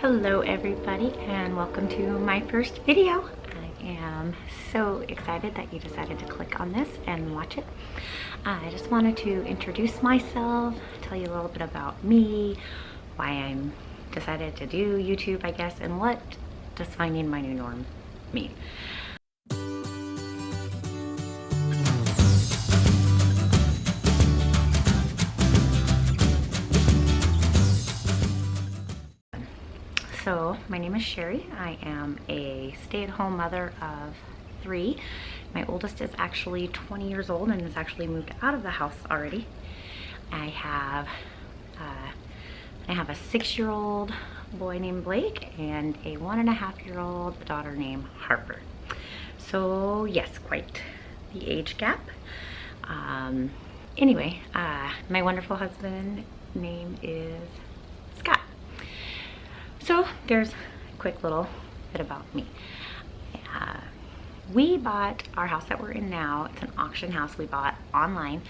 Hello everybody and welcome to my first video. I am so excited that you decided to click on this and watch it. I just wanted to introduce myself, tell you a little bit about me, why I'm decided to do YouTube, I guess, and what does finding my new norm mean. So my name is Sherry. I am a stay-at-home mother of 3. My oldest is actually 20 years old and has actually moved out of the house already. I have a 6-year-old boy named Blake and a 1.5-year-old daughter named Harper. So yes, quite the age gap. Anyway, my wonderful husband name is Scott. So there's a quick little bit about me. We bought our house that we're in now. It's an auction house we bought online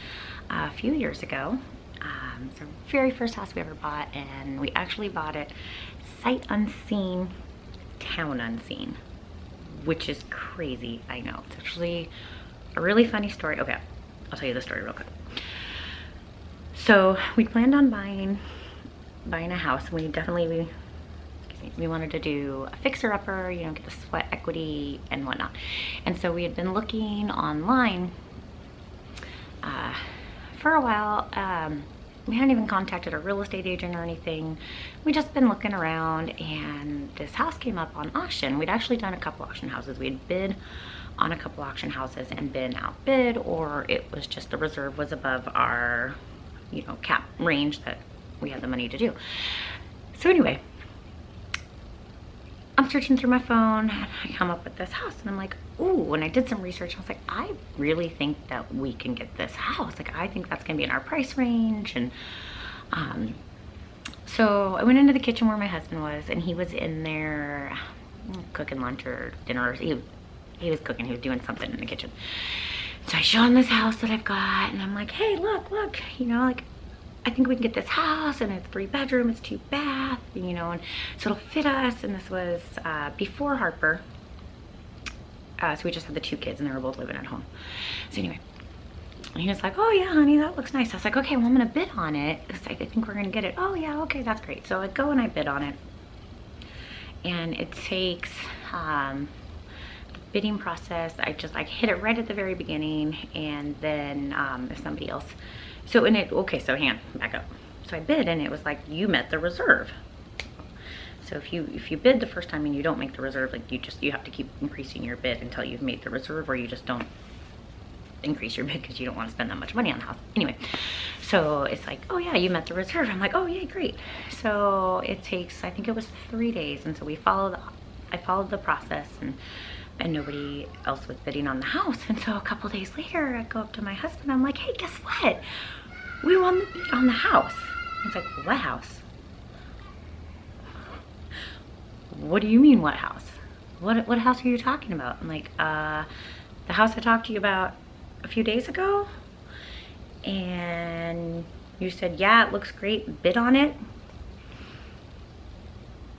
a few years ago. It's our very first house we ever bought, and we actually bought it sight unseen, town unseen, which is crazy, I know. It's actually a really funny story. Okay, I'll tell you the story real quick. So we planned on buying a house. We wanted to do a fixer-upper, you know, get the sweat equity and whatnot. And so we had been looking online for a while. We hadn't even contacted a real estate agent or anything. We just been looking around, and this house came up on auction. We'd actually done a couple auction houses. We'd bid on a couple auction houses and been outbid, or it was just the reserve was above our, you know, cap range that we had the money to do. So anyway, I'm searching through my phone and I come up with this house, and I'm like, ooh, and I did some research. I was like, I really think that we can get this house. Like, I think that's gonna be in our price range. And so I went into the kitchen where my husband was, and he was in there cooking lunch or dinner. He was cooking, he was doing something in the kitchen. So I show him this house that I've got, and I'm like, hey, look, you know, like, I think we can get this house, and it's 3 bedroom, it's 2 bath, you know, and so it'll fit us. And this was before Harper. So we just had the 2 kids, and they were both living at home. So anyway, he was like, oh yeah, honey, that looks nice. I was like, okay, well, I'm gonna bid on it, because I think we're gonna get it. Oh yeah, okay, that's great. So I go and I bid on it, and it takes the bidding process. I hit it right at the very beginning, and then if somebody else, so hang on, back up. So I bid, and it was like, you met the reserve. So if you bid the first time and you don't make the reserve, like, you have to keep increasing your bid until you've made the reserve, or you just don't increase your bid because you don't want to spend that much money on the house. Anyway, so it's like, oh yeah, you met the reserve. I'm like, oh yeah, great. So it takes, I think it was 3 days, and so I followed the process, and nobody else was bidding on the house. And so a couple days later, I go up to my husband. I'm like, hey, guess what? We won the bid on the house. He's like, what house? What do you mean, what house? What house are you talking about? I'm like, the house I talked to you about a few days ago. And you said, yeah, it looks great, bid on it.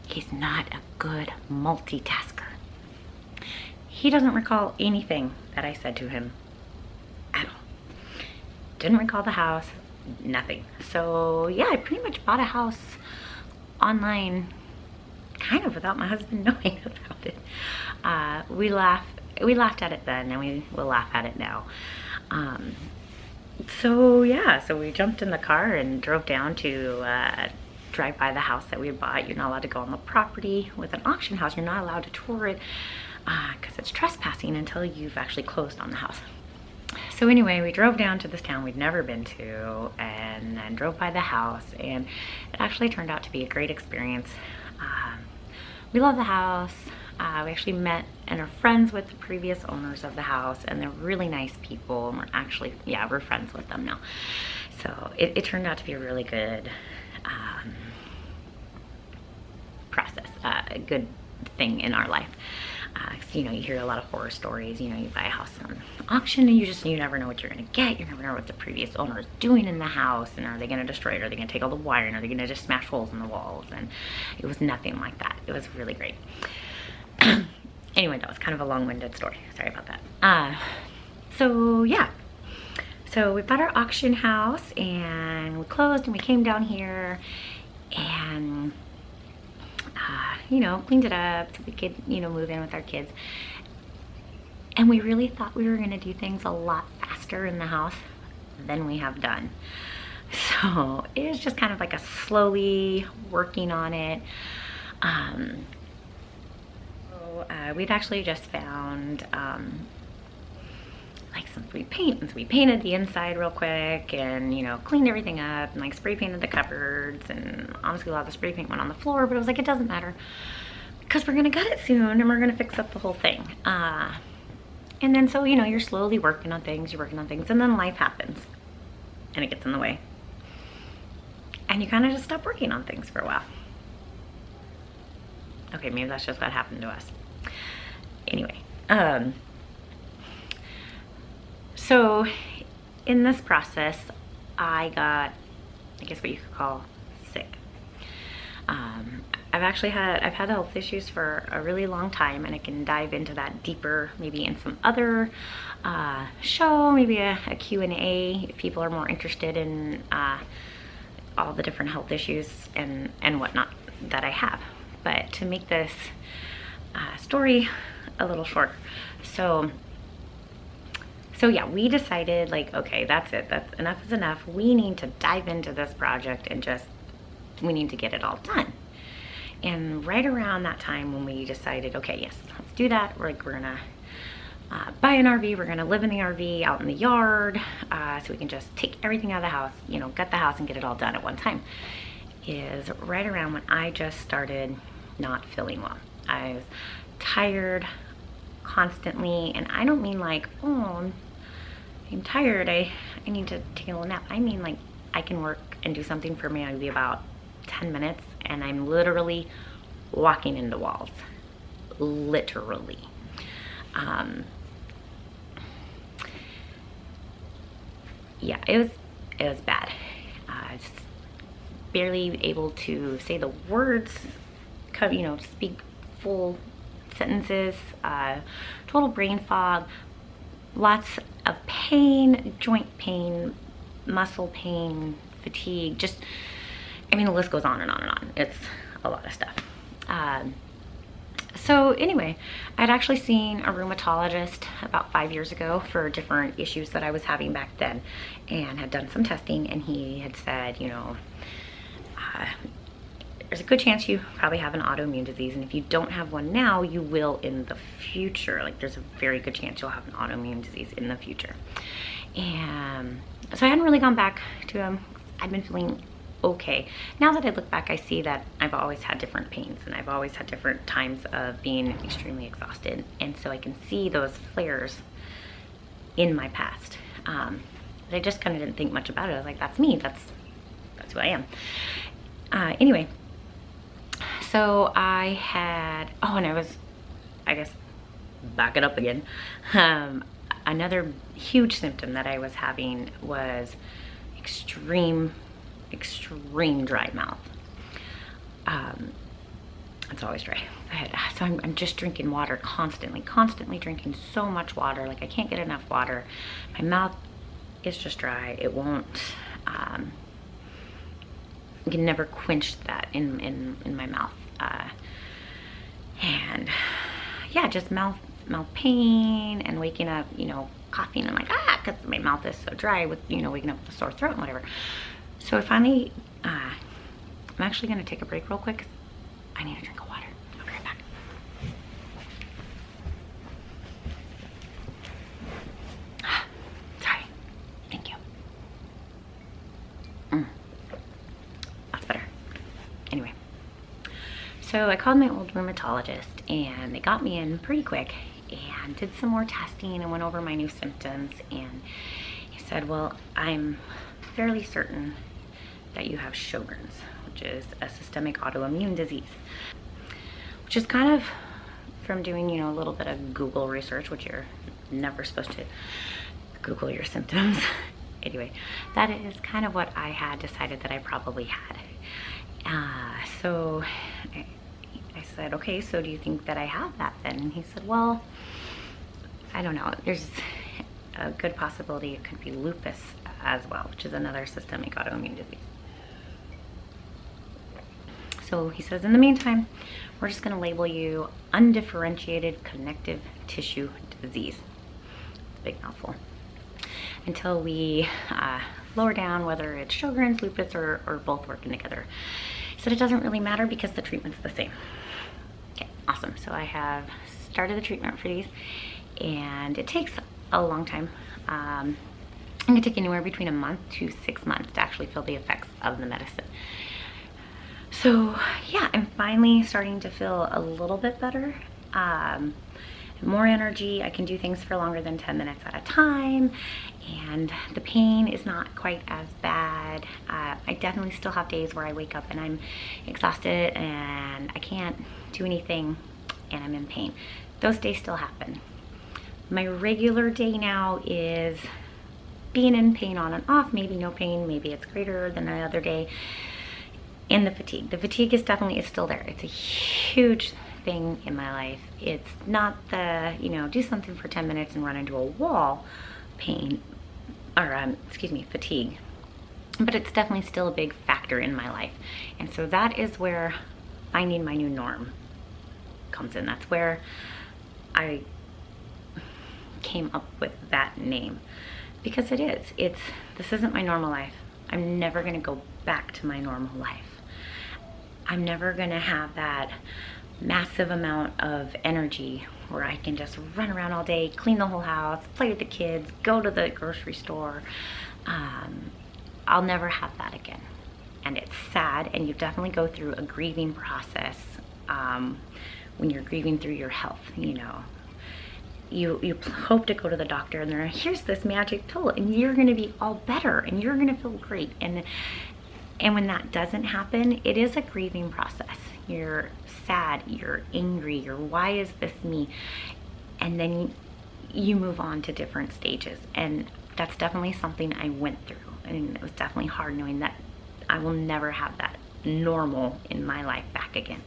He's not a good multitasker. He doesn't recall anything that I said to him at all. Didn't recall the house, nothing. So yeah, I pretty much bought a house online kind of without my husband knowing about it. We laughed at it then, and we will laugh at it now. So yeah, so we jumped in the car and drove down to drive by the house that we had bought. You're not allowed to go on the property with an auction house. You're not allowed to tour it because it's trespassing until you've actually closed on the house. So anyway, we drove down to this town we'd never been to, and then drove by the house, and it actually turned out to be a great experience. We love the house. We actually met and are friends with the previous owners of the house, and they're really nice people, and we're actually, yeah, we're friends with them now. So it turned out to be a really good process, a good thing in our life. You know, you hear a lot of horror stories. You know, you buy a house on auction and you never know what you're going to get. You never know what the previous owner is doing in the house, and are they going to destroy it? Are they going to take all the wiring? Are they going to just smash holes in the walls? And it was nothing like that. It was really great. Anyway, that was kind of a long-winded story. Sorry about that. So yeah. So we bought our auction house and we closed and we came down here and you know, cleaned it up so we could, you know, move in with our kids. And we really thought we were going to do things a lot faster in the house than we have done. So it was just kind of like a slowly working on it. We'd actually just found like some sweet paint, and so we painted the inside real quick and, you know, cleaned everything up and like spray painted the cupboards, and honestly a lot of the spray paint went on the floor, but it was like, it doesn't matter because we're gonna gut it soon and we're gonna fix up the whole thing. And then so, you know, you're slowly working on things, and then life happens and it gets in the way and you kind of just stop working on things for a while. Okay, maybe that's just what happened to us. Anyway, so in this process, I got, I guess what you could call, sick. I've had health issues for a really long time, and I can dive into that deeper maybe in some other show, maybe a Q&A if people are more interested in all the different health issues and whatnot that I have. But to make this story a little shorter, so yeah, we decided, like, okay, that's it. That's enough is enough. We need to dive into this project and we need to get it all done. And right around that time when we decided, okay, yes, let's do that. We're gonna buy an RV. We're gonna live in the RV out in the yard, so we can just take everything out of the house, you know, gut the house and get it all done at one time. Is right around when I just started not feeling well. I was tired constantly, and I don't mean like, oh, I'm tired, I need to take a little nap. I mean like I can work and do something for maybe about 10 minutes and I'm literally walking into walls, literally. Yeah, it was bad. Just barely able to say the words, you know, speak full sentences, total brain fog, lots of pain, joint pain, muscle pain, fatigue, just, I mean, the list goes on and on and on. It's a lot of stuff. So anyway, I'd actually seen a rheumatologist about 5 years ago for different issues that I was having back then, and had done some testing, and he had said, you know, there's a good chance you probably have an autoimmune disease, and if you don't have one now, you will in the future. Like, there's a very good chance you'll have an autoimmune disease in the future. And so I hadn't really gone back to him. I'd been feeling okay. Now that I look back, I see that I've always had different pains, and I've always had different times of being extremely exhausted, and so I can see those flares in my past. But I just kind of didn't think much about it. I was like, that's me. That's who I am. Anyway. So I had, oh, and I guess, back it up again. Another huge symptom that I was having was extreme dry mouth. It's always dry. So I'm just drinking water constantly drinking so much water. Like, I can't get enough water. My mouth is just dry. It won't, you can never quench that in my mouth. And yeah, just mouth pain, and waking up, you know, coughing and like, because my mouth is so dry with, you know, waking up with a sore throat and whatever. So I finally, I'm actually going to take a break real quick. I need a drink of water. I'll be right back. Sorry. Thank you. That's better. Anyway. So I called my old rheumatologist, and they got me in pretty quick and did some more testing and went over my new symptoms, and he said, well, I'm fairly certain that you have Sjogren's, which is a systemic autoimmune disease, which is kind of from doing, you know, a little bit of Google research, which you're never supposed to Google your symptoms. Anyway, that is kind of what I had decided that I probably had. So I said, okay, so do you think that I have that then? And he said, well, I don't know. There's a good possibility it could be lupus as well, which is another systemic autoimmune disease. So he says, in the meantime, we're just going to label you undifferentiated connective tissue disease. It's a big mouthful. Until we lower down whether it's Sjogren's, lupus, or both working together. He said it doesn't really matter because the treatment's the same. Okay, awesome. So I have started the treatment for these, and it takes a long time. It can take anywhere between a month to 6 months to actually feel the effects of the medicine. So yeah, I'm finally starting to feel a little bit better. More energy. I can do things for longer than 10 minutes at a time, and the pain is not quite as bad. I definitely still have days where I wake up and I'm exhausted and I can't do anything and I'm in pain. Those days still happen. My regular day now is being in pain on and off, maybe no pain, maybe it's greater than the other day, and the fatigue. The fatigue is definitely still there. It's a huge thing in my life. It's not the, you know, do something for 10 minutes and run into a wall pain, or fatigue. But it's definitely still a big factor in my life. And so that is where finding my new norm comes in. That's where I came up with that name, because this isn't my normal life. I'm never going to go back to my normal life. I'm never going to have that massive amount of energy where I can just run around all day, clean the whole house, play with the kids, go to the grocery store. I'll never have that again. And it's sad, and you definitely go through a grieving process when you're grieving through your health, you know. You hope to go to the doctor and they're, here's this magic pill and you're going to be all better and you're going to feel great. And when that doesn't happen, it is a grieving process. You're sad, you're angry, you're, why is this me? And then you move on to different stages. And that's definitely something I went through. And it was definitely hard knowing that I will never have that normal in my life back again.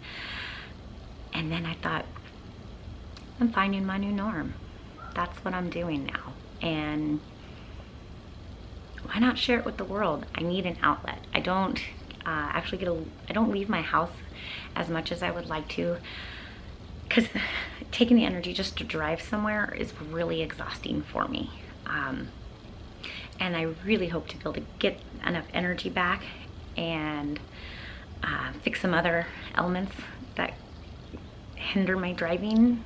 And then I thought, I'm finding my new norm. That's what I'm doing now. And why not share it with the world? I need an outlet. I don't I don't leave my house as much as I would like to, because taking the energy just to drive somewhere is really exhausting for me. And I really hope to be able to get enough energy back and fix some other elements that hinder my driving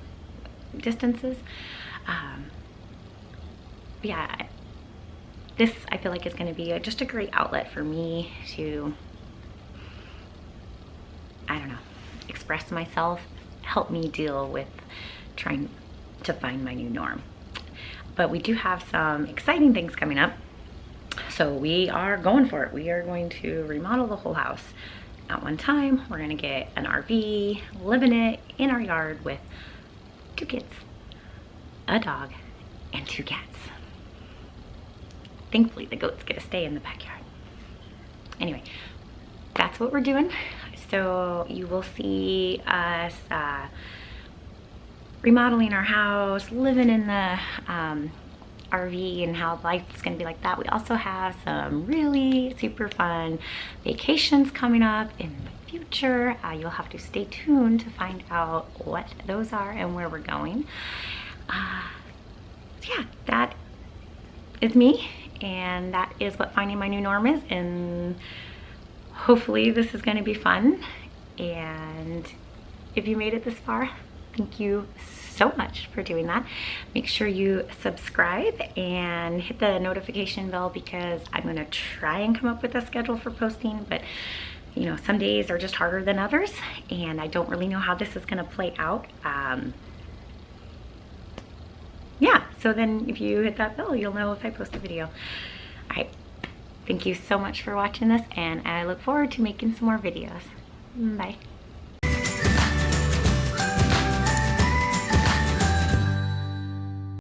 distances. Yeah, this I feel like is going to be just a great outlet for me to, I don't know, express myself, help me deal with trying to find my new norm. But we do have some exciting things coming up, so we are going for it. We are going to remodel the whole house at one time. We're going to get an RV, live in it in our yard with 2 kids, a dog, and 2 cats. Thankfully, the goats get to stay in the backyard. Anyway, that's what we're doing. So you will see us remodeling our house, living in the RV, and how life's gonna be like that. We also have some really super fun vacations coming up in the future. You'll have to stay tuned to find out what those are and where we're going. Yeah, that is me, and that is what finding my new norm is, and hopefully this is going to be fun. And if you made it this far, thank you so much for doing that. Make sure you subscribe and hit the notification bell, because I'm going to try and come up with a schedule for posting, but you know, some days are just harder than others, and I don't really know how this is going to play out. Yeah, so then if you hit that bell, you'll know if I post a video. All right, thank you so much for watching this, and I look forward to making some more videos. Bye.